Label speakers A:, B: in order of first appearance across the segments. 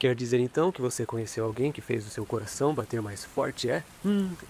A: Quer dizer então que você conheceu alguém que fez o seu coração bater mais forte, é?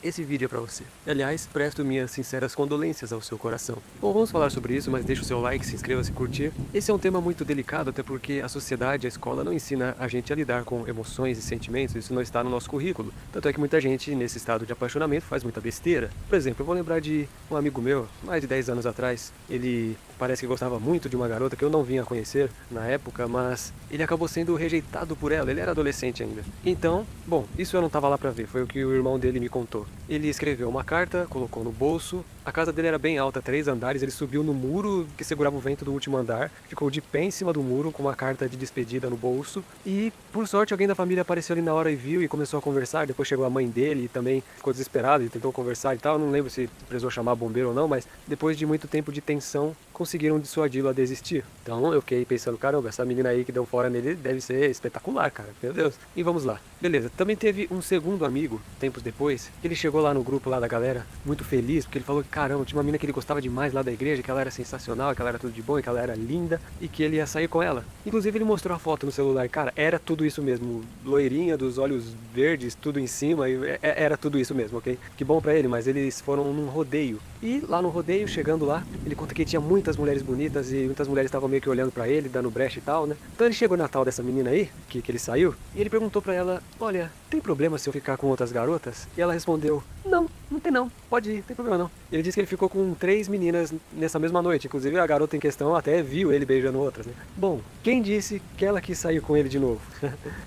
A: Esse vídeo é pra você. Aliás, presto minhas sinceras condolências ao seu coração. Bom, vamos falar sobre isso, mas deixa o seu like, se inscreva se curtir. Esse é um tema muito delicado, até porque a sociedade, a escola não ensina a gente a lidar com emoções e sentimentos, isso não está no nosso currículo. Tanto é que muita gente, nesse estado de apaixonamento, faz muita besteira. Por exemplo, eu vou lembrar de um amigo meu, mais de 10 anos atrás. Ele parece que gostava muito de uma garota que eu não vinha conhecer na época, mas ele acabou sendo rejeitado por ela. Ele era adolescente ainda. Então, bom, isso eu não tava lá pra ver, foi o que o irmão dele me contou. Ele escreveu uma carta, colocou no bolso. A casa dele era bem alta, 3 andares, ele subiu no muro que segurava o vento do último andar, ficou de pé em cima do muro com uma carta de despedida no bolso. E, por sorte, alguém da família apareceu ali na hora e viu e começou a conversar. Depois chegou a mãe dele e também ficou desesperado e tentou conversar e tal. Não lembro se precisou chamar bombeiro ou não, mas depois de muito tempo de tensão, conseguiram dissuadi-lo a desistir. Então eu fiquei pensando, caramba, essa menina aí que deu fora nele deve ser espetacular, cara, meu Deus. E vamos lá. Beleza, também teve um segundo amigo, tempos depois, que ele chegou lá no grupo lá da galera, muito feliz, porque ele falou que, caramba, tinha uma menina que ele gostava demais lá da igreja, que ela era sensacional, que ela era tudo de bom, que ela era linda, e que ele ia sair com ela. Inclusive ele mostrou a foto no celular, cara, era tudo isso mesmo, loirinha, dos olhos verdes, tudo em cima, e era tudo isso mesmo, ok? Que bom pra ele, mas eles foram num rodeio. E lá no rodeio, chegando lá, ele conta que tinha muitas mulheres bonitas e muitas mulheres estavam meio que olhando pra ele, dando brecha e tal, né? Então ele chegou na tal dessa menina aí, que ele saiu, e ele perguntou pra ela, olha, tem problema se eu ficar com outras garotas? E ela respondeu, não, não tem não, pode ir, não tem problema não. Ele disse que ele ficou com 3 meninas nessa mesma noite, inclusive a garota em questão até viu ele beijando outras, né? Bom, quem disse que ela quis sair com ele de novo?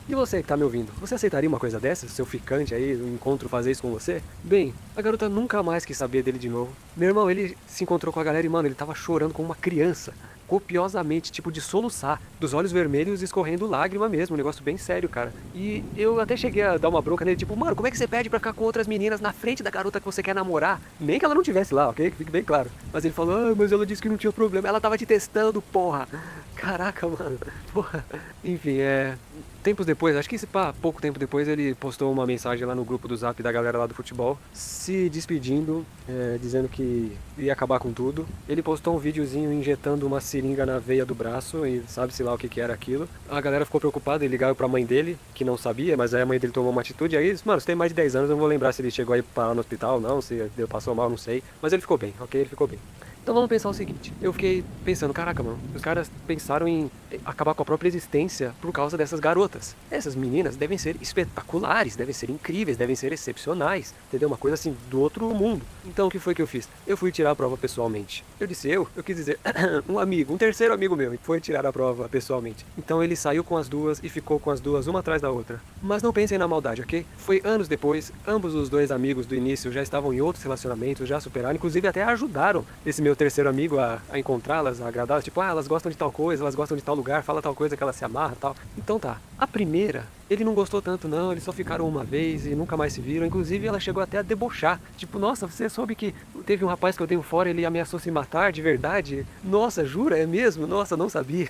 A: E você que tá me ouvindo, você aceitaria uma coisa dessa? Seu ficante aí, um encontro fazer isso com você? Bem, a garota nunca mais quis saber dele de novo. Meu irmão, ele se encontrou com a galera e, mano, ele tava chorando como uma criança. Copiosamente, tipo de soluçar, dos olhos vermelhos escorrendo lágrima mesmo, um negócio bem sério, cara. E eu até cheguei a dar uma bronca nele, tipo, mano, como é que você pede pra ficar com outras meninas na frente da garota que você quer namorar? Nem que ela não tivesse lá, ok? Que fique bem claro. Mas ele falou, ah, mas ela disse que não tinha problema, ela tava te testando, porra. Caraca, mano, porra. Enfim, tempos depois, acho que pouco tempo depois, ele postou uma mensagem lá no grupo do Zap da galera lá do futebol, se despedindo, dizendo que ia acabar com tudo. Ele postou um videozinho injetando uma seringa na veia do braço e sabe-se lá o que era aquilo. A galera ficou preocupada e ligaram pra mãe dele, que não sabia, mas aí a mãe dele tomou uma atitude. Aí, mano, você tem mais de 10 anos, eu não vou lembrar se ele chegou aí parar no hospital ou não, se ele passou mal, não sei. Mas ele ficou bem, ok? Ele ficou bem. Então vamos pensar o seguinte, eu fiquei pensando, caraca, mano, os caras pensaram em acabar com a própria existência por causa dessas garotas. Essas meninas devem ser espetaculares, devem ser incríveis, devem ser excepcionais, entendeu? Uma coisa assim, do outro mundo. Então o que foi que eu fiz? Eu fui tirar a prova pessoalmente. Eu quis dizer, um terceiro amigo meu, foi tirar a prova pessoalmente. Então ele saiu com as duas e ficou com as duas, uma atrás da outra. Mas não pensem na maldade, ok? Foi anos depois, ambos os dois amigos do início já estavam em outros relacionamentos, já superaram, inclusive até ajudaram esse meu terceiro amigo a encontrá-las, a agradá-las, tipo, ah, elas gostam de tal coisa, elas gostam de tal lugar, fala tal coisa que ela se amarra, tal. Então tá, a primeira, ele não gostou tanto não, eles só ficaram uma vez e nunca mais se viram, inclusive ela chegou até a debochar, tipo, nossa, você soube que teve um rapaz que eu dei um fora, ele ameaçou se matar de verdade? Nossa, jura? É mesmo? Nossa, não sabia.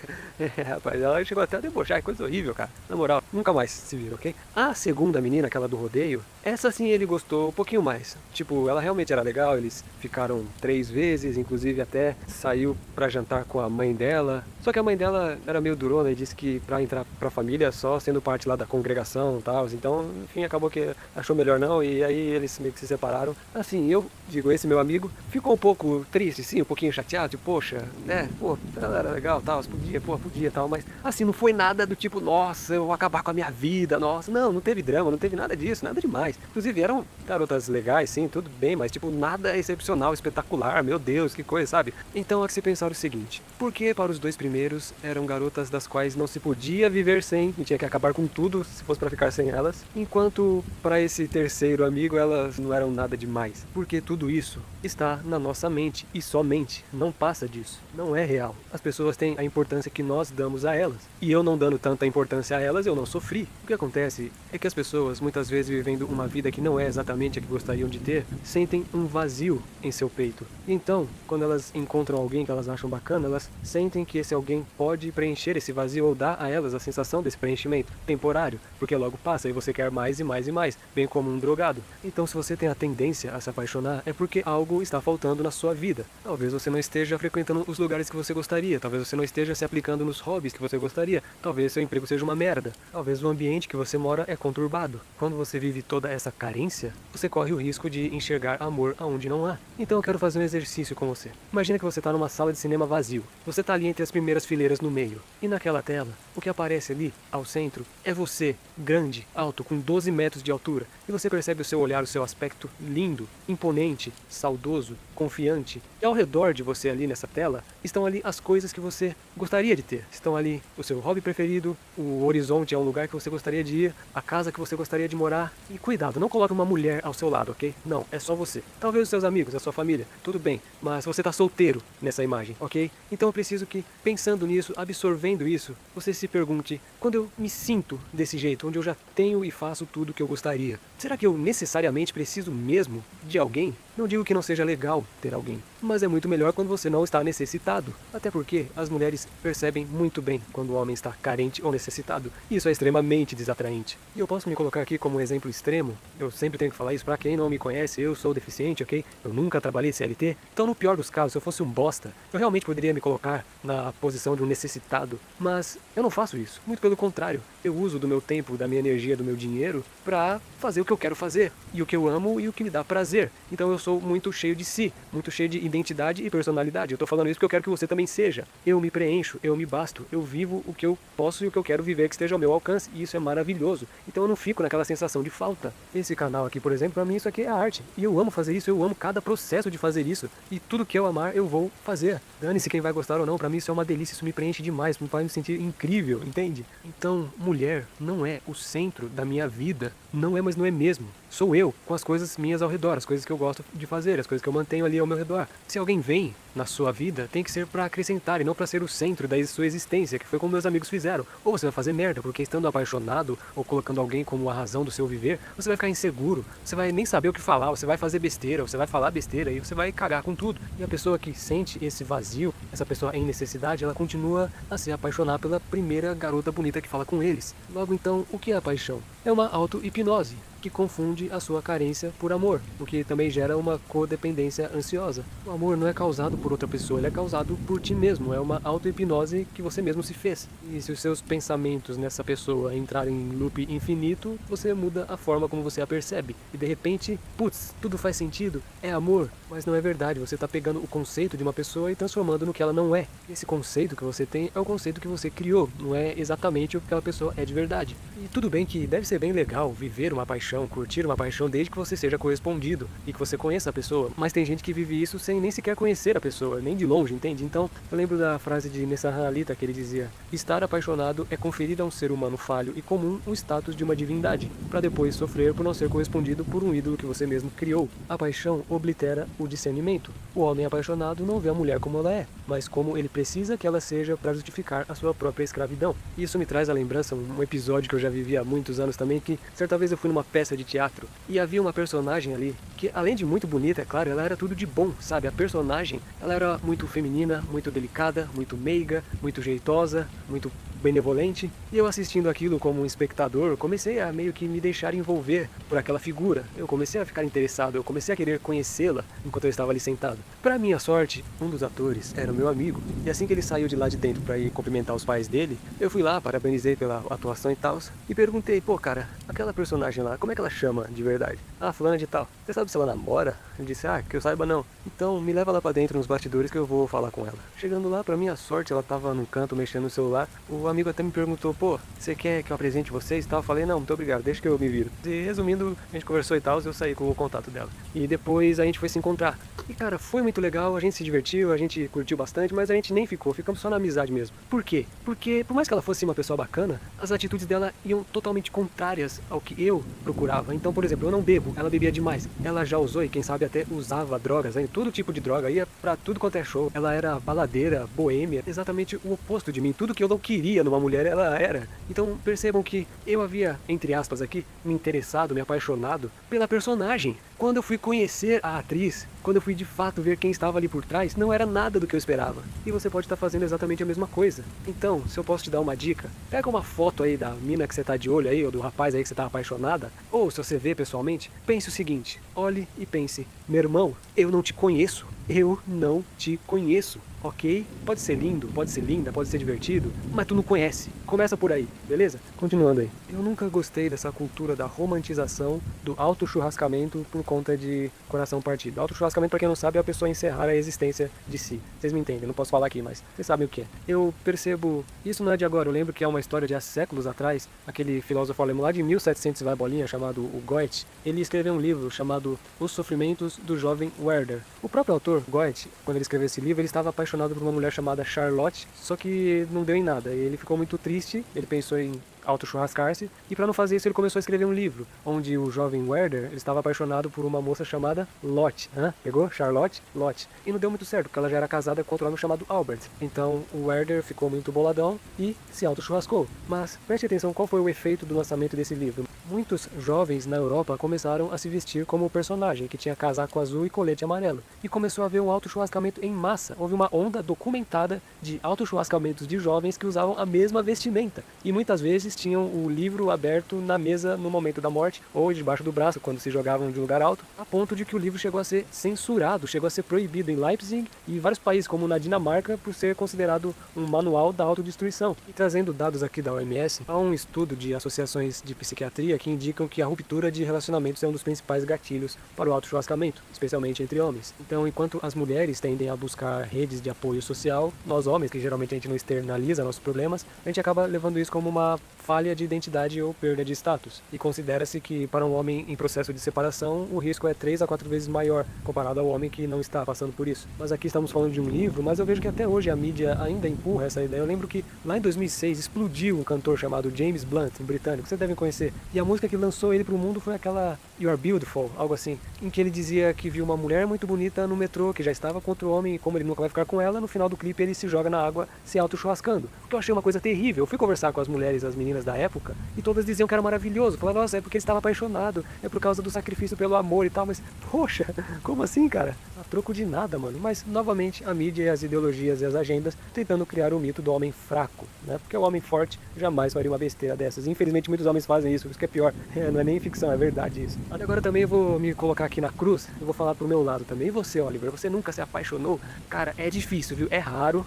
A: Rapaz, ela chegou até a debochar, que coisa horrível, cara. Na moral, nunca mais se viram, ok? A segunda menina, aquela do rodeio, essa sim ele gostou um pouquinho mais. Tipo, ela realmente era legal, eles ficaram 3 vezes, inclusive até saiu pra jantar com a mãe dela. Só que a mãe dela era meio durona e disse que pra entrar pra família só sendo parte lá da congregação e tal. Então, enfim, acabou que achou melhor não e aí eles meio que se separaram. Assim, eu digo, esse meu amigo ficou um pouco triste, sim, um pouquinho chateado, tipo, poxa, né, pô, ela era legal, tal, podia tal, mas assim, não foi nada do tipo, nossa, eu vou acabar com a minha vida, nossa, não teve drama, não teve nada disso, nada demais. Inclusive eram garotas legais, sim, tudo bem, mas tipo, nada excepcional, espetacular, meu Deus, que coisa, sabe? Então há que se pensar o seguinte, por que para os dois primeiros eram garotas das quais não se podia viver sem e tinha que acabar com tudo se fosse pra ficar sem elas, enquanto para esse terceiro amigo elas não eram nada demais? Porque tudo isso está na nossa mente e somente, não passa disso, não é real. As pessoas têm a importância que nós damos a elas e eu não dando tanta importância a elas, eu não sofri. O que acontece é que as pessoas muitas vezes vivendo uma vida que não é exatamente a que gostariam de ter, sentem um vazio em seu peito. E então, quando elas encontram alguém que elas acham bacana, elas sentem que esse alguém alguém pode preencher esse vazio ou dar a elas a sensação desse preenchimento temporário, porque logo passa e você quer mais e mais e mais, bem como um drogado. Então, se você tem a tendência a se apaixonar, é porque algo está faltando na sua vida. Talvez você não esteja frequentando os lugares que você gostaria, talvez você não esteja se aplicando nos hobbies que você gostaria, talvez seu emprego seja uma merda, talvez o ambiente que você mora é conturbado. Quando você vive toda essa carência, você corre o risco de enxergar amor aonde não há. Então eu quero fazer um exercício com você. Imagina que você está numa sala de cinema vazio. Você está ali entre as primeiras fileiras no meio. E naquela tela, o que aparece ali, ao centro, é você, grande, alto, com 12 metros de altura. E você percebe o seu olhar, o seu aspecto lindo, imponente, saudoso, confiante. E ao redor de você ali nessa tela, estão ali as coisas que você gostaria de ter. Estão ali o seu hobby preferido, o horizonte é um lugar que você gostaria de ir, a casa que você gostaria de morar. E cuidado, não coloque uma mulher ao seu lado, ok? Não, é só você. Talvez os seus amigos, a sua família, tudo bem. Mas você está solteiro nessa imagem, ok? Então eu preciso que, pensando nisso, absorvendo isso, você se pergunte, quando eu me sinto desse jeito, onde eu já tenho e faço tudo o que eu gostaria, será que eu necessariamente preciso mesmo de alguém? Não digo que não seja legal ter alguém, mas é muito melhor quando você não está necessitado. Até porque as mulheres percebem muito bem quando o homem está carente ou necessitado. E isso é extremamente desatraente. E eu posso me colocar aqui como um exemplo extremo. Eu sempre tenho que falar isso pra quem não me conhece. Eu sou deficiente, ok? Eu nunca trabalhei CLT. Então, no pior dos casos, se eu fosse um bosta, eu realmente poderia me colocar na posição de um necessitado. Mas eu não faço isso. Muito pelo contrário. Eu uso do meu tempo, da minha energia, do meu dinheiro pra fazer o que eu quero fazer. E o que eu amo e o que me dá prazer. Então eu sou muito cheio de si, muito cheio de identidade e personalidade. Eu tô falando isso porque eu quero que você também seja. Eu me preencho, eu me basto, eu vivo o que eu posso e o que eu quero viver que esteja ao meu alcance. E isso é maravilhoso. Então eu não fico naquela sensação de falta. Esse canal aqui, por exemplo, pra mim isso aqui é arte. E eu amo fazer isso, eu amo cada processo de fazer isso. E tudo que eu amar, eu vou fazer. Dane-se quem vai gostar ou não, pra mim isso é uma delícia, isso me preenche demais, me faz me sentir incrível, entende? Então, mulher não é o centro da minha vida. Não é, mas não é mesmo. Sou eu, com as coisas minhas ao redor, as coisas que eu gosto de fazer, as coisas que eu mantenho ali ao meu redor. Se alguém vem na sua vida, tem que ser pra acrescentar e não pra ser o centro da sua existência, que foi como meus amigos fizeram. Ou você vai fazer merda, porque estando apaixonado ou colocando alguém como a razão do seu viver, você vai ficar inseguro, você vai nem saber o que falar, você vai fazer besteira, você vai falar besteira e você vai cagar com tudo. E a pessoa que sente esse vazio, essa pessoa em necessidade, ela continua a se apaixonar pela primeira garota bonita que fala com eles. Logo então, o que é a paixão? É uma auto-hipnose que confunde a sua carência por amor, o que também gera uma codependência ansiosa. O amor não é causado por outra pessoa, ele é causado por ti mesmo, é uma auto-hipnose que você mesmo se fez. E se os seus pensamentos nessa pessoa entrarem em loop infinito, você muda a forma como você a percebe. E de repente, putz, tudo faz sentido, é amor, mas não é verdade, você está pegando o conceito de uma pessoa e transformando no que ela não é. Esse conceito que você tem é o conceito que você criou, não é exatamente o que aquela pessoa é de verdade. E tudo bem que deve ser bem legal viver uma paixão, curtir uma paixão desde que você seja correspondido e que você conheça a pessoa, mas tem gente que vive isso sem nem sequer conhecer a pessoa, nem de longe, entende? Então, eu lembro da frase de Nessar Alita que ele dizia: estar apaixonado é conferir a um ser humano falho e comum o status de uma divindade, para depois sofrer por não ser correspondido por um ídolo que você mesmo criou. A paixão oblitera o discernimento. O homem apaixonado não vê a mulher como ela é, mas como ele precisa que ela seja para justificar a sua própria escravidão. E isso me traz à lembrança um episódio que eu já vivi há muitos anos também, que certa vez eu fui numa peça de teatro e havia uma personagem ali que, além de muito bonita, é claro, ela era tudo de bom, sabe? A personagem, ela era muito feminina, muito delicada, muito meiga, muito jeitosa, muito benevolente. E eu, assistindo aquilo como um espectador, comecei a meio que me deixar envolver por aquela figura. Eu comecei a ficar interessado, eu comecei a querer conhecê-la enquanto eu estava ali sentado. Para minha sorte, um dos atores era o meu amigo, e assim que ele saiu de lá de dentro para ir cumprimentar os pais dele, eu fui lá, parabenizei pela atuação e tal, e perguntei: pô, cara, aquela personagem lá, como é que ela chama de verdade? Ah, fulana de tal. Você sabe se ela namora? Ele disse: ah, que eu saiba não. Então me leva lá pra dentro nos bastidores que eu vou falar com ela. Chegando lá, pra minha sorte, ela tava num canto mexendo no celular. O amigo até me perguntou: pô, você quer que eu apresente vocês e tal? Eu falei: não, muito obrigado, deixa que eu me viro. E resumindo, a gente conversou e tal, eu saí com o contato dela. E depois a gente foi se encontrar. E cara, foi muito legal, a gente se divertiu, a gente curtiu bastante, mas a gente nem ficou, ficamos só na amizade mesmo. Por quê? Porque por mais que ela fosse uma pessoa bacana, as atitudes dela iam totalmente contrárias ao que eu procurava. Então, por exemplo, eu não bebo, ela bebia demais. Ela já usou e quem sabe até usava drogas, hein? Todo tipo de droga, ia pra tudo quanto é show. Ela era baladeira, boêmia, exatamente o oposto de mim. Tudo que eu não queria numa mulher, ela era. Então percebam que eu havia, entre aspas aqui, me interessado, me apaixonado pela personagem. Quando eu fui conhecer a atriz, quando eu fui de fato ver quem estava ali por trás, não era nada do que eu esperava. E você pode estar fazendo exatamente a mesma coisa. Então, se eu posso te dar uma dica, pega uma foto aí da mina que você tá de olho aí, ou do rapaz aí que você tá apaixonada, ou se você vê pessoalmente, pense o seguinte, olhe e pense, meu irmão, eu não te conheço. Eu não te conheço, ok? Pode ser lindo, pode ser linda, pode ser divertido, mas tu não conhece. Começa por aí, beleza? Continuando aí. Eu nunca gostei dessa cultura da romantização do auto-churrascamento por conta de coração partido. Auto-churrascamento, pra quem não sabe, é a pessoa encerrar a existência de si. Vocês me entendem, não posso falar aqui, mas vocês sabem o que é. Eu percebo, isso não é de agora, eu lembro que é uma história de há séculos atrás, aquele filósofo alemão lá de 1700 vai bolinha, chamado o Goethe, ele escreveu um livro chamado Os Sofrimentos do Jovem Werder. O próprio autor, Goethe, quando ele escreveu esse livro, ele estava apaixonado por uma mulher chamada Charlotte, só que não deu em nada. Ele ficou muito triste, ele pensou em auto-churrascar-se, e para não fazer isso ele começou a escrever um livro, onde o jovem Werder ele estava apaixonado por uma moça chamada Lotte. Pegou? Charlotte? Lotte. E não deu muito certo, porque ela já era casada com outro homem chamado Albert. Então o Werder ficou muito boladão e se auto-churrascou. Mas preste atenção qual foi o efeito do lançamento desse livro. Muitos jovens na Europa começaram a se vestir como o personagem, que tinha casaco azul e colete amarelo. E começou a haver um auto-churrascamento em massa. Houve uma onda documentada de auto-churrascamentos de jovens que usavam a mesma vestimenta. E muitas vezes tinham o livro aberto na mesa no momento da morte, ou debaixo do braço, quando se jogavam de um lugar alto, a ponto de que o livro chegou a ser censurado, chegou a ser proibido em Leipzig e em vários países, como na Dinamarca, por ser considerado um manual da autodestruição. E trazendo dados aqui da OMS, há um estudo de associações de psiquiatria que indicam que a ruptura de relacionamentos é um dos principais gatilhos para o auto-churrascamento, especialmente entre homens. Então, enquanto as mulheres tendem a buscar redes de apoio social, nós homens, que geralmente a gente não externaliza nossos problemas, a gente acaba levando isso como uma falha de identidade ou perda de status. E considera-se que para um homem em processo de separação, o risco é 3 a 4 vezes maior comparado ao homem que não está passando por isso. Mas aqui estamos falando de um livro, mas eu vejo que até hoje a mídia ainda empurra essa ideia. Eu lembro que lá em 2006 explodiu um cantor chamado James Blunt, um britânico, vocês devem conhecer. E a música que lançou ele para o mundo foi aquela You Are Beautiful, algo assim, em que ele dizia que viu uma mulher muito bonita no metrô, que já estava com outro homem, e como ele nunca vai ficar com ela, no final do clipe ele se joga na água se auto-churrascando. O que eu achei uma coisa terrível. Eu fui conversar com as mulheres, as meninas da época, e todas diziam que era maravilhoso. Falaram, nossa, é porque ele estava apaixonado, é por causa do sacrifício pelo amor e tal, mas, poxa, como assim, cara? A troco de nada, mano. Mas, novamente, a mídia e as ideologias e as agendas tentando criar o mito do homem fraco, né? Porque o homem forte jamais faria uma besteira dessas. Infelizmente, muitos homens fazem isso que é pior. Não é nem ficção, é verdade isso. Agora também eu vou me colocar aqui na cruz, eu vou falar pro meu lado também. E você, Oliver, você nunca se apaixonou? Cara, é difícil, viu? É raro,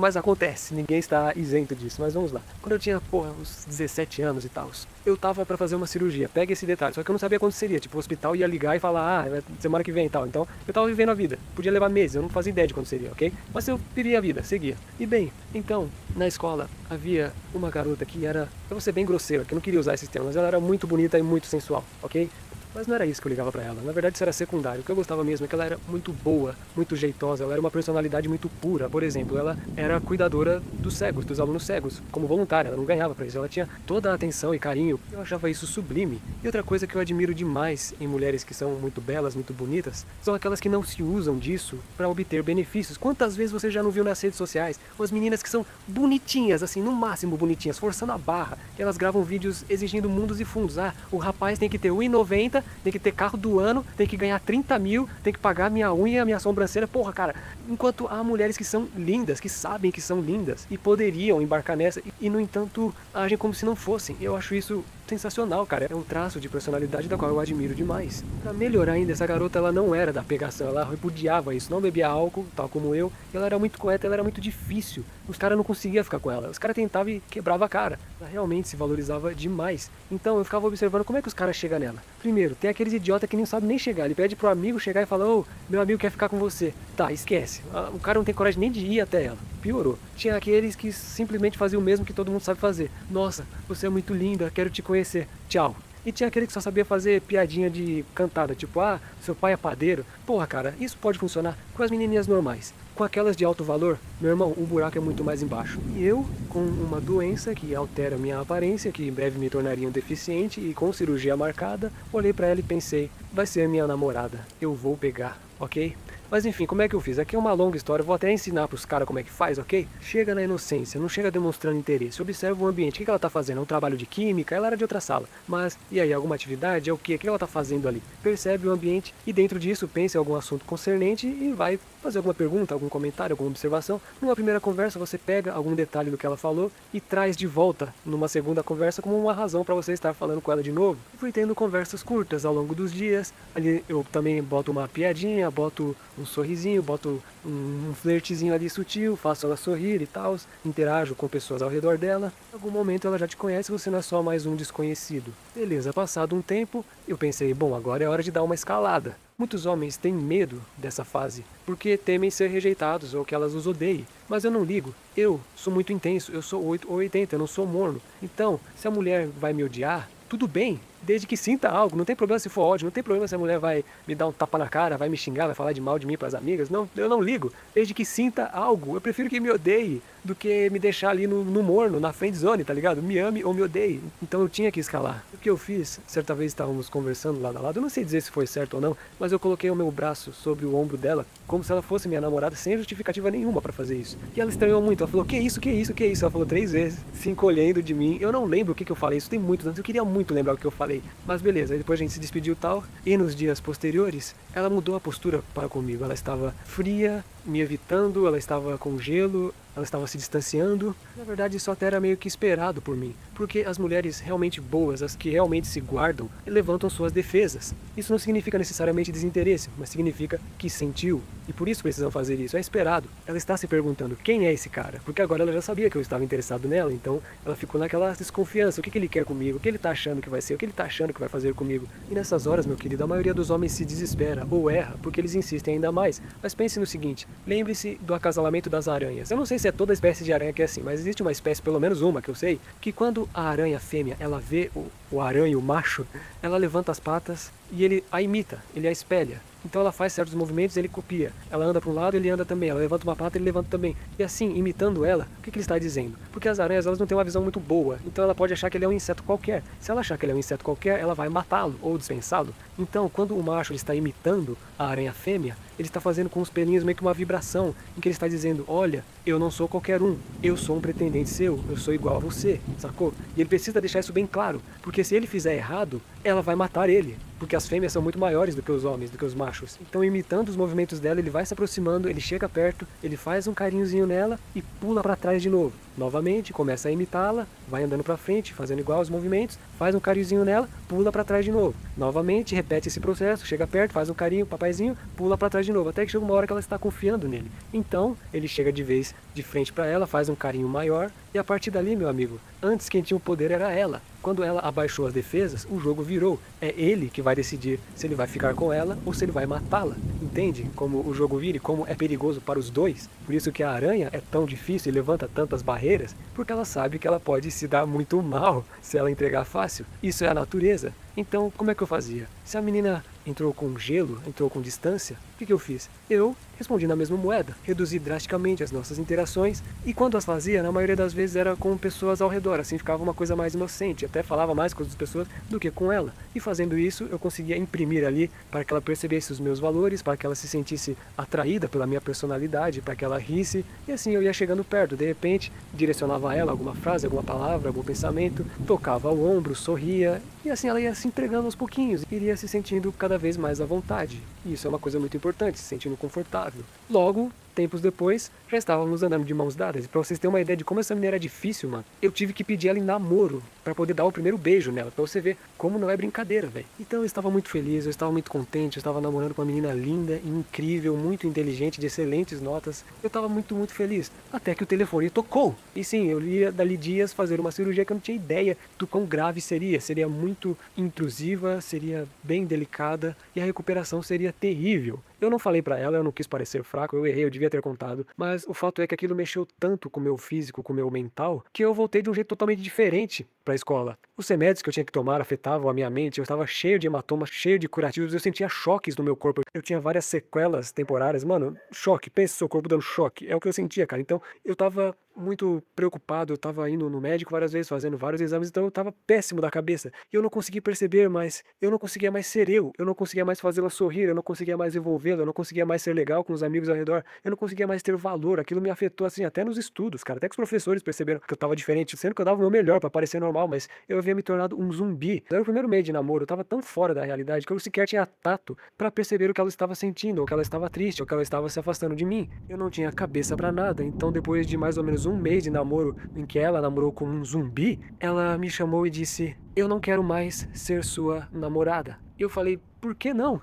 A: mas acontece. Ninguém está isento disso, mas vamos lá. Quando eu tinha, uns 17 anos e tal, eu tava pra fazer uma cirurgia, pega esse detalhe, só que eu não sabia quando seria, tipo, o hospital ia ligar e falar, semana que vem e tal, então eu tava vivendo a vida, podia levar meses, eu não fazia ideia de quando seria, ok? Mas eu vivia a vida, seguia. E bem, então, na escola havia uma garota que era, eu vou ser bem grosseira, que eu não queria usar esses termos, mas ela era muito bonita e muito sensual, ok? Mas não era isso que eu ligava pra ela, na verdade isso era secundário. O que eu gostava mesmo é que ela era muito boa, muito jeitosa, ela era uma personalidade muito pura. Por exemplo, ela era cuidadora dos cegos, dos alunos cegos, como voluntária, ela não ganhava pra isso, ela tinha toda a atenção e carinho. Eu achava isso sublime. E outra coisa que eu admiro demais em mulheres que são muito belas, muito bonitas, são aquelas que não se usam disso pra obter benefícios. Quantas vezes você já não viu nas redes sociais umas meninas que são bonitinhas, assim, no máximo bonitinhas, forçando a barra, que elas gravam vídeos exigindo mundos e fundos. O rapaz tem que ter 1,90, tem que ter carro do ano, tem que ganhar 30 mil, tem que pagar minha unha, minha sobrancelha. Porra, cara, enquanto há mulheres que são lindas, que sabem que são lindas e poderiam embarcar nessa e no entanto agem como se não fossem. Eu acho isso sensacional, cara. É um traço de personalidade da qual eu admiro demais. Pra melhorar ainda, essa garota, ela não era da pegação, ela repudiava isso, não bebia álcool, tal como eu, e ela era muito correta, ela era muito difícil. Os caras não conseguiam ficar com ela, os caras tentavam e quebrava a cara. Ela realmente se valorizava demais. Então eu ficava observando como é que os caras chegam nela. Primeiro, tem aqueles idiotas que nem sabem nem chegar, ele pede pro amigo chegar e fala, meu amigo quer ficar com você. Tá, esquece. O cara não tem coragem nem de ir até ela. Piorou. Tinha aqueles que simplesmente faziam o mesmo que todo mundo sabe fazer. Nossa, você é muito linda, quero te conhecer. Tchau. E tinha aquele que só sabia fazer piadinha de cantada, tipo, seu pai é padeiro. Porra, cara, isso pode funcionar com as menininhas normais. Com aquelas de alto valor, meu irmão, o buraco é muito mais embaixo. E eu, com uma doença que altera minha aparência, que em breve me tornaria um deficiente e com cirurgia marcada, olhei pra ela e pensei, vai ser minha namorada, eu vou pegar, ok? Mas enfim, como é que eu fiz? Aqui é uma longa história, eu vou até ensinar pros caras como é que faz, ok? Chega na inocência, não chega demonstrando interesse. Observa o ambiente, o que ela tá fazendo? É um trabalho de química? Ela era de outra sala. Mas, e aí, alguma atividade? É o quê? O que ela tá fazendo ali? Percebe o ambiente e dentro disso pense em algum assunto concernente e vai fazer alguma pergunta, algum comentário, alguma observação. Numa primeira conversa você pega algum detalhe do que ela falou e traz de volta numa segunda conversa como uma razão para você estar falando com ela de novo. E fui tendo conversas curtas ao longo dos dias. Ali eu também boto uma piadinha, boto um sorrisinho, boto um flertezinho ali sutil, faço ela sorrir e tal, interajo com pessoas ao redor dela. Em algum momento ela já te conhece, você não é só mais um desconhecido. Beleza, passado um tempo, eu pensei, bom, agora é hora de dar uma escalada. Muitos homens têm medo dessa fase, porque temem ser rejeitados ou que elas os odeiem. Mas eu não ligo, eu sou muito intenso, eu sou 8 ou 80, eu não sou morno. Então, se a mulher vai me odiar, tudo bem, desde que sinta algo, não tem problema se for ódio, não tem problema se a mulher vai me dar um tapa na cara, vai me xingar, vai falar de mal de mim para as amigas, não, eu não ligo, desde que sinta algo, eu prefiro que me odeie do que me deixar ali no morno, na friend zone, tá ligado? Me ame ou me odeie, então eu tinha que escalar. O que eu fiz, certa vez estávamos conversando lado a lado, eu não sei dizer se foi certo ou não, mas eu coloquei o meu braço sobre o ombro dela, como se ela fosse minha namorada, sem justificativa nenhuma para fazer isso. E ela estranhou muito, ela falou, que isso, que isso, que isso, ela falou 3 vezes, se encolhendo de mim, eu não lembro o que eu falei, isso tem muitos anos, eu queria muito lembrar o que eu falei. Mas beleza, aí depois a gente se despediu e tal. E nos dias posteriores, ela mudou a postura para comigo. Ela estava fria, me evitando, ela estava com gelo, ela estava se distanciando. Na verdade, isso até era meio que esperado por mim. Porque as mulheres realmente boas, as que realmente se guardam, levantam suas defesas. Isso não significa necessariamente desinteresse, mas significa que sentiu. E por isso precisam fazer isso. É esperado. Ela está se perguntando, quem é esse cara? Porque agora ela já sabia que eu estava interessado nela, então ela ficou naquela desconfiança. O que ele quer comigo? O que ele está achando que vai ser? O que ele está achando que vai fazer comigo? E nessas horas, meu querido, a maioria dos homens se desespera ou erra, porque eles insistem ainda mais. Mas pense no seguinte, lembre-se do acasalamento das aranhas. Eu não sei se é toda espécie de aranha que é assim, mas existe uma espécie, pelo menos uma que eu sei, que quando a aranha fêmea, ela vê o aranha, o macho, ela levanta as patas e ele a imita, ele a espelha. Então ela faz certos movimentos e ele copia. Ela anda para um lado, ele anda também. Ela levanta uma pata, ele levanta também. E assim, imitando ela, o que ele está dizendo? Porque as aranhas, elas não têm uma visão muito boa. Então ela pode achar que ele é um inseto qualquer. Se ela achar que ele é um inseto qualquer, ela vai matá-lo ou dispensá-lo. Então, quando o macho ele está imitando a aranha fêmea, ele está fazendo com os pelinhos meio que uma vibração, em que ele está dizendo, olha, eu não sou qualquer um, eu sou um pretendente seu, eu sou igual a você, sacou? E ele precisa deixar isso bem claro, porque se ele fizer errado, ela vai matar ele. Porque as fêmeas são muito maiores do que os homens, do que os machos. Então, imitando os movimentos dela, ele vai se aproximando, ele chega perto, ele faz um carinhozinho nela e pula para trás de novo. Novamente, começa a imitá-la, vai andando para frente, fazendo igual os movimentos, faz um carinhozinho nela, pula para trás de novo. Novamente, repete esse processo, chega perto, faz um carinho, papaizinho, pula para trás de novo, até que chega uma hora que ela está confiando nele. Então, ele chega de vez de frente para ela, faz um carinho maior, e a partir dali, meu amigo, antes quem tinha o poder era ela. Quando ela abaixou as defesas, o jogo virou. É ele que vai decidir se ele vai ficar com ela ou se ele vai matá-la. Entende como o jogo vira e como é perigoso para os dois? Por isso que a aranha é tão difícil e levanta tantas barreiras, porque ela sabe que ela pode se dar muito mal se ela entregar fácil. Isso é a natureza. Então, como é que eu fazia? Se a menina entrou com gelo, entrou com distância, o que eu fiz? Eu respondi na mesma moeda, reduzi drasticamente as nossas interações, e quando as fazia, na maioria das vezes era com pessoas ao redor, assim ficava uma coisa mais inocente, até falava mais com as pessoas do que com ela. E fazendo isso, eu conseguia imprimir ali para que ela percebesse os meus valores, para que ela se sentisse atraída pela minha personalidade, para que ela risse, e assim eu ia chegando perto, de repente direcionava a ela alguma frase, alguma palavra, algum pensamento, tocava o ombro, sorria, e assim ela ia se entregando aos pouquinhos, iria se sentindo cada vez mais à vontade. E isso é uma coisa muito importante, se sentindo confortável. Logo, tempos depois, já estávamos andando de mãos dadas. E pra vocês terem uma ideia de como essa menina era difícil, mano, eu tive que pedir ela em namoro pra poder dar o primeiro beijo nela, pra você ver como não é brincadeira, velho. Então eu estava muito feliz, eu estava muito contente, eu estava namorando com uma menina linda, incrível, muito inteligente, de excelentes notas. Eu estava muito, muito feliz. Até que o telefone tocou. E sim, eu ia dali dias fazer uma cirurgia que eu não tinha ideia do quão grave seria. Seria muito intrusiva, seria bem delicada e a recuperação seria terrível. Eu não falei pra ela, eu não quis parecer fraco, eu errei, eu devia ter contado. Mas o fato é que aquilo mexeu tanto com o meu físico, com o meu mental, que eu voltei de um jeito totalmente diferente pra escola. Os remédios que eu tinha que tomar afetavam a minha mente, eu estava cheio de hematomas, cheio de curativos, eu sentia choques no meu corpo, eu tinha várias sequelas temporárias, mano, choque, pensa no seu corpo dando choque, é o que eu sentia, cara. Então eu tava muito preocupado, eu estava indo no médico várias vezes, fazendo vários exames, então eu estava péssimo da cabeça. E eu não conseguia perceber mais, eu não conseguia mais ser eu não conseguia mais fazê-la sorrir, eu não conseguia mais envolvê-la, eu não conseguia mais ser legal com os amigos ao redor, eu não conseguia mais ter valor. Aquilo me afetou, assim, até nos estudos, cara. Até que os professores perceberam que eu estava diferente, sendo que eu dava o meu melhor pra parecer normal, mas eu havia me tornado um zumbi. Era o primeiro mês de namoro, eu estava tão fora da realidade que eu sequer tinha tato pra perceber o que ela estava sentindo, ou que ela estava triste, ou que ela estava se afastando de mim. Eu não tinha cabeça pra nada, então depois de mais ou menos um mês de namoro, em que ela namorou com um zumbi, ela me chamou e disse: "Eu não quero mais ser sua namorada." E eu falei: "Por que não?"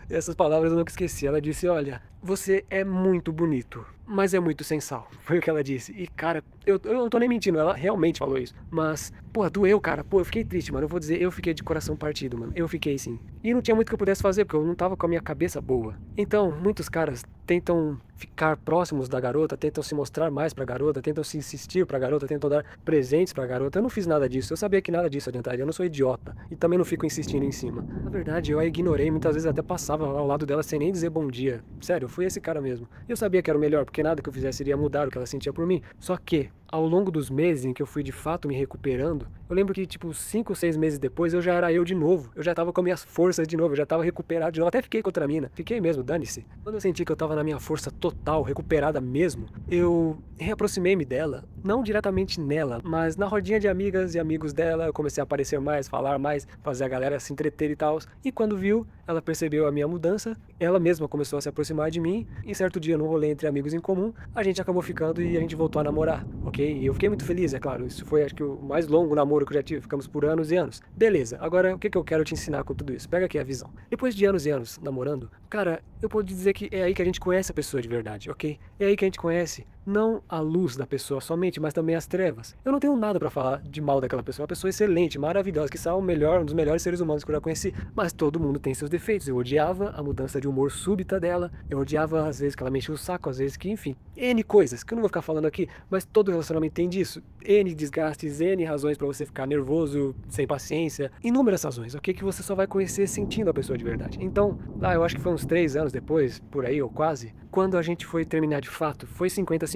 A: Essas palavras eu nunca esqueci. Ela disse: "Olha, você é muito bonito, mas é muito sem sal." Foi o que ela disse. E, cara, eu não tô nem mentindo, ela realmente falou isso. Mas, pô, doeu, cara. Pô, eu fiquei triste, mano. Eu vou dizer, eu fiquei de coração partido, mano. Eu fiquei sim. E não tinha muito que eu pudesse fazer, porque eu não tava com a minha cabeça boa. Então, muitos caras tentam ficar próximos da garota, tentam se mostrar mais pra garota, tentam se insistir pra garota, tentam dar presentes pra garota. Eu não fiz nada disso. Eu sabia que nada disso adiantaria. Eu não sou idiota. E também não fico insistindo em cima. Na verdade, eu a ignorei. Muitas vezes até passava ao lado dela sem nem dizer bom dia. Sério, eu fui esse cara mesmo. Eu sabia que era o melhor, porque nada que eu fizesse iria mudar o que ela sentia por mim. Só que, ao longo dos meses em que eu fui de fato me recuperando, eu lembro que, tipo, 5 ou 6 meses depois, eu já era eu de novo. Eu já tava com minhas forças de novo, eu já tava recuperado de novo. Até fiquei com outra mina. Fiquei mesmo, dane-se. Quando eu senti que eu tava na minha força total, recuperada mesmo, eu reaproximei-me dela. Não diretamente nela, mas na rodinha de amigas e amigos dela, eu comecei a aparecer mais, falar mais, fazer a galera se entreter e tal. E quando viu, ela percebeu a minha mudança, ela mesma começou a se aproximar de mim, e certo dia, num rolê entre amigos em comum, a gente acabou ficando e a gente voltou a namorar, ok? E eu fiquei muito feliz, é claro. Isso foi, acho que, o mais longo namoro que eu já tive. Ficamos por anos e anos. Beleza, agora o que eu quero te ensinar com tudo isso? Pega aqui a visão. Depois de anos e anos namorando, cara, eu posso dizer que é aí que a gente conhece a pessoa de verdade, ok? É aí que a gente conhece não a luz da pessoa somente, mas também as trevas. Eu não tenho nada pra falar de mal daquela pessoa. É uma pessoa excelente, maravilhosa, que é o melhor, um dos melhores seres humanos que eu já conheci. Mas todo mundo tem seus defeitos. Eu odiava a mudança de humor súbita dela. Eu odiava às vezes que ela me enchia o saco, às vezes que, enfim, N coisas, que eu não vou ficar falando aqui, mas todo relacionamento tem disso. N desgastes, N razões pra você ficar nervoso, sem paciência, inúmeras razões, ok? Que você só vai conhecer sentindo a pessoa de verdade. Então, lá eu acho que foi uns 3 anos depois, por aí, ou quase, quando a gente foi terminar de fato, foi 50-50.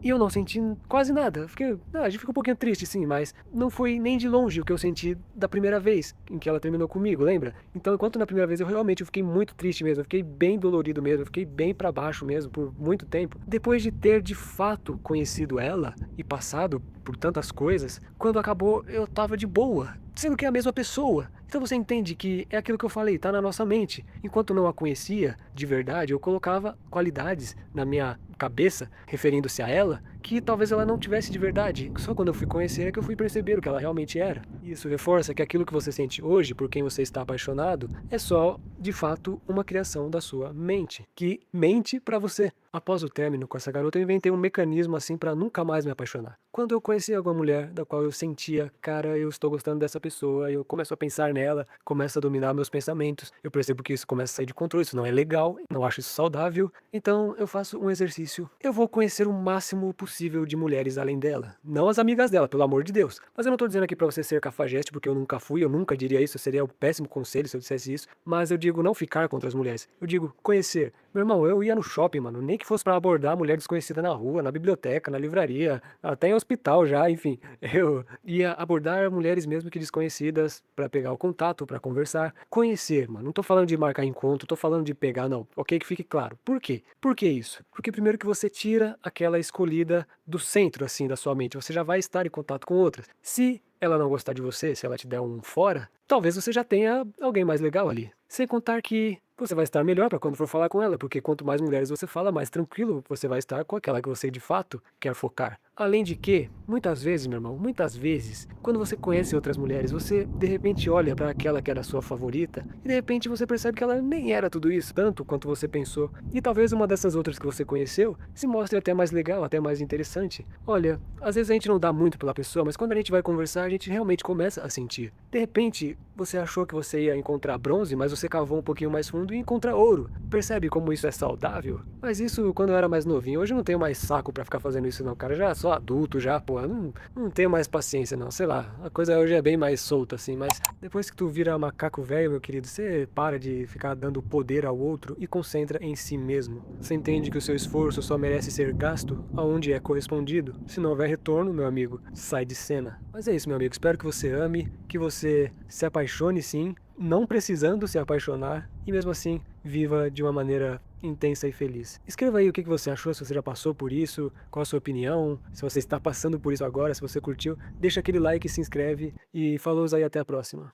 A: E eu não senti quase nada. A gente ficou um pouquinho triste, sim, mas não foi nem de longe o que eu senti da primeira vez em que ela terminou comigo, lembra? Então, enquanto na primeira vez eu fiquei muito triste mesmo, eu fiquei bem dolorido mesmo, eu fiquei bem pra baixo mesmo por muito tempo. Depois de ter de fato conhecido ela e passado por tantas coisas, quando acabou eu tava de boa, sendo que é a mesma pessoa. Então você entende que é aquilo que eu falei, tá na nossa mente. Enquanto não a conhecia de verdade, eu colocava qualidades na minha cabeça, referindo-se a ela, que talvez ela não tivesse de verdade. Só quando eu fui conhecer é que eu fui perceber o que ela realmente era. E isso reforça que aquilo que você sente hoje, por quem você está apaixonado, é só, de fato, uma criação da sua mente, que mente pra você. Após o término com essa garota, eu inventei um mecanismo assim pra nunca mais me apaixonar. Quando eu conheci alguma mulher da qual eu sentia, cara, eu estou gostando dessa pessoa, eu começo a pensar nela, começo a dominar meus pensamentos, eu percebo que isso começa a sair de controle, isso não é legal, não acho isso saudável, então eu faço um exercício. Eu vou conhecer o máximo possível de mulheres além dela. Não as amigas dela, pelo amor de Deus. Mas eu não tô dizendo aqui pra você ser cafajeste, porque eu nunca fui, eu nunca diria isso, seria um péssimo conselho se eu dissesse isso, mas eu digo não ficar com outras mulheres. Eu digo conhecer. Meu irmão, eu ia no shopping, mano, nem que fosse pra abordar mulher desconhecida na rua, na biblioteca, na livraria, até em hospital já, enfim. Eu ia abordar mulheres mesmo que desconhecidas pra pegar o contato, pra conversar. Conhecer, mano, não tô falando de marcar encontro, tô falando de pegar, não. Ok, que fique claro. Por quê? Por que isso? Porque primeiro que você tira aquela escolhida do centro, assim, da sua mente. Você já vai estar em contato com outras. Se ela não gostar de você, se ela te der um fora, talvez você já tenha alguém mais legal ali. Sem contar que você vai estar melhor para quando for falar com ela, porque quanto mais mulheres você fala, mais tranquilo você vai estar com aquela que você de fato quer focar. Além de que, muitas vezes, meu irmão, muitas vezes, quando você conhece outras mulheres, você de repente olha para aquela que era a sua favorita e de repente você percebe que ela nem era tudo isso, tanto quanto você pensou. E talvez uma dessas outras que você conheceu se mostre até mais legal, até mais interessante. Olha, às vezes a gente não dá muito pela pessoa, mas quando a gente vai conversar, a gente realmente começa a sentir. De repente, você achou que você ia encontrar bronze, mas você cavou um pouquinho mais fundo e encontra ouro. Percebe como isso é saudável? Mas isso quando eu era mais novinho. Hoje eu não tenho mais saco pra ficar fazendo isso não, cara. Já sou sou adulto já, pô, não tenho mais paciência não, sei lá, a coisa hoje é bem mais solta assim, mas depois que tu vira macaco velho, meu querido, você para de ficar dando poder ao outro e concentra em si mesmo. Você entende que o seu esforço só merece ser gasto aonde é correspondido. Se não houver retorno, meu amigo, sai de cena. Mas é isso, meu amigo, espero que você ame, que você se apaixone sim, não precisando se apaixonar, e mesmo assim, viva de uma maneira intensa e feliz. Escreva aí o que você achou, se você já passou por isso, qual a sua opinião, se você está passando por isso agora, se você curtiu, deixa aquele like, se inscreve e falou aí, até a próxima.